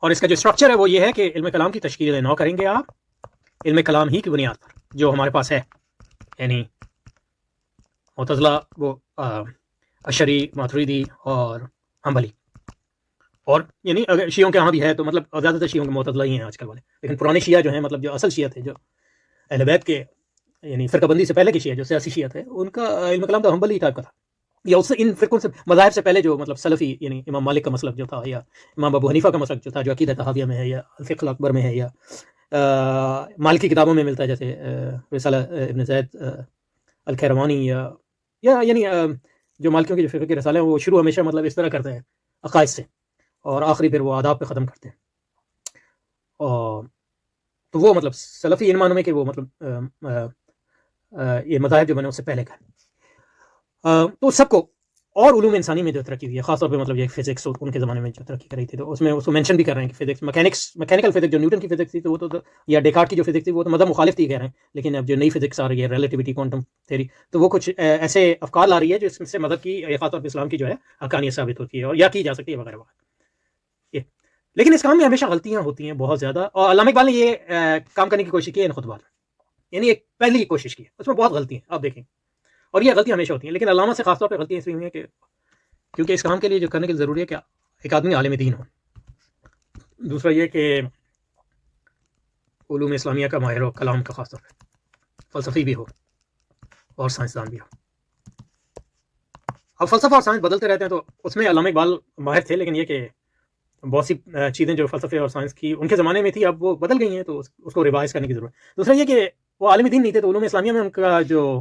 اور اس کا جو اسٹرکچر ہے وہ یہ ہے کہ علم کلام کی تشکیل نو کریں گے آپ علم کلام ہی کی بنیاد پر جو ہمارے پاس ہے، یعنی معتزلہ، وہ اشعری، ماتریدی اور حنبلی، اور یعنی اگر شیعوں کے ہاں بھی ہے تو مطلب زیادہ تر شیعوں کے معتزلہ ہی ہیں آج کل والے، لیکن پرانے شیعہ جو ہیں، مطلب جو اصل شیعہ تھے، جو اہل بیت کے یعنی فرقہ بندی سے پہلے کے شیعہ، جو سیاسی شیعہ تھے، ان کا علم کلام تو حنبلی ٹائپ کا تھا، یا اس سے ان فرقوں سے مذاہب سے پہلے جو مطلب سلفی، یعنی امام مالک کا مسلک جو تھا، یا امام ابو حنیفہ کا مسلک جو تھا، جو عقیدہ طحاویہ میں ہے، یا الفقہ الاکبر میں ہے، یا مالکی کتابوں میں ملتا ہے، جیسے رسالہ ابن زید الکیروانی، یا یعنی جو مالکیوں کے جو فقہ کے رسالے ہیں، وہ شروع ہمیشہ مطلب اس طرح کرتے ہیں عقائد سے، اور آخری پھر وہ آداب پہ ختم کرتے ہیں، اور تو وہ مطلب سلفی ان معنوں میں کہ وہ مطلب یہ مذاہب جو میں نے اس سے پہلے کہا، تو سب کو، اور علوم انسانی میں جو ترقی ہوئی ہے، خاص طور پہ مطلب یہ فزکس ان کے زمانے میں جو ترقی کری تھی، تو اس میں اس کو مینشن بھی کر رہے ہیں کہ فزکس، میکینیکل فزکس جو نیوٹن کی فزکس تھی، تو وہ تو یا ڈیکارٹ کی جو فزکس تھی، وہ تو مذہب مخالف تھی کہہ رہے ہیں، لیکن اب جو نئی فزکس آ رہی ہے، ریلیٹیوٹی، کوانٹم تھیوری، تو وہ کچھ ایسے افکار لا رہی ہے جو اس سے مذہب کی، خاص طور پہ اسلام کی جو ہے حقانیت ثابت ہوتی ہے، اور یا کی جا سکتی ہے وغیرہ وغیرہ۔ لیکن اس کام میں ہمیشہ غلطیاں ہوتی ہیں بہت زیادہ، اور علامہ اقبال نے یہ کام کرنے کی کوشش کی ہے ان خطبات میں، یعنی ایک پہلی کوشش کی ہے، اس میں بہت غلطی ہیں آپ دیکھیں، اور یہ غلطیاں ہمیشہ ہوتی ہیں، لیکن علامہ سے خاص طور پہ غلطیاں اس لیے ہوئی ہیں کہ کیونکہ اس کام کے لیے جو کرنے کے لیے ضروری ہے کہ ایک آدمی عالم دین ہو، دوسرا یہ کہ علوم اسلامیہ کا ماہر ہو، کلام کا خاص طور پہ فلسفی بھی ہو، اور سائنسدان بھی ہو۔ اب فلسفہ اور سائنس بدلتے رہتے ہیں، تو اس میں علامہ اقبال ماہر تھے، لیکن یہ کہ بہت سی چیزیں جو فلسفے اور سائنس کی ان کے زمانے میں تھی، اب وہ بدل گئی ہیں، تو اس کو ریوائز کرنے کی ضرورت ہے۔ دوسرا یہ کہ وہ عالم دین نہیں تھے، تو علوم اسلامیہ میں ان کا جو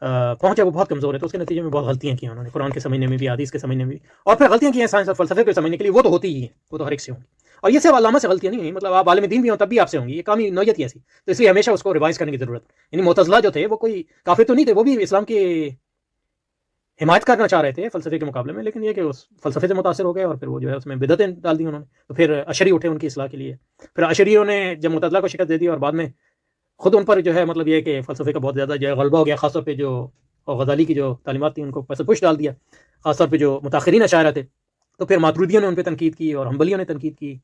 پہنچ ہے وہ بہت کمزور ہے، تو اس کے نتیجے میں بہت غلطیاں کی انہوں نے، قرآن کے سمجھنے میں بھی، حدیث کے سمجھنے میں بھی، اور پھر غلطیاں کی ہیں سائنس اور فلسفے کو سمجھنے کے لیے، وہ تو ہوتی ہی ہیں، وہ تو ہر ایک سے ہوں گی، اور یہ صرف علامہ سے غلطیاں نہیں ہیں، مطلب آپ عالم دین بھی ہوں تب بھی آپ سے ہوں گی، یہ کام نوعیت ہی ایسی، تو اس لیے ہمیشہ اس کو ریوائز کرنے کی ضرورت ہے۔ یعنی معتزلہ جو تھے وہ کوئی کافر تو نہیں تھے، وہ بھی اسلام کی حمایت کرنا چاہ رہے تھے فلسفے کے مقابلے میں، لیکن یہ کہ اس فلسفے سے متاثر ہو گئے، اور پھر وہ جو ہے اس میں بدعتیں ڈال دی انہوں نے، تو پھر اشعری اٹھے ان کی اصلاح کے لیے، پھر اشعریوں نے جب معتزلہ کو شکست دے دی، اور بعد میں خود ان پر جو ہے مطلب یہ کہ فلسفے کا بہت زیادہ جو ہے غلبہ ہو گیا، خاص طور پہ جو غزالی کی جو تعلیمات تھیں ان کو پیسے پش ڈال دیا، خاص طور پہ جو متاخرین اشاعرہ تھے، تو پھر ماتریدیوں نے ان پہ تنقید کی، اور حنبلیوں نے تنقید کی۔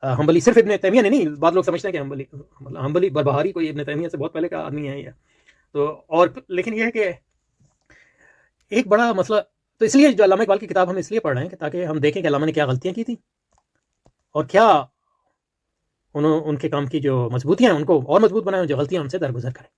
حنبلی صرف ابن تیمیہ نے نہیں، بعض لوگ سمجھتے ہیں کہ حنبلی بربہاری کوئی ابن تیمیہ سے بہت پہلے کا آدمی ہے، تو اور لیکن یہ ہے کہ ایک بڑا مسئلہ، تو اس لیے جو علامہ اقبال کی کتاب ہم اس لیے پڑھ رہے ہیں کہ تاکہ ہم دیکھیں کہ علامہ نے کیا غلطیاں کی تھیں، اور کیا ان کے کام کی جو مضبوطیاں ہیں ان کو اور مضبوط بنائیں، جو غلطیاں ہم سے درگزر کریں۔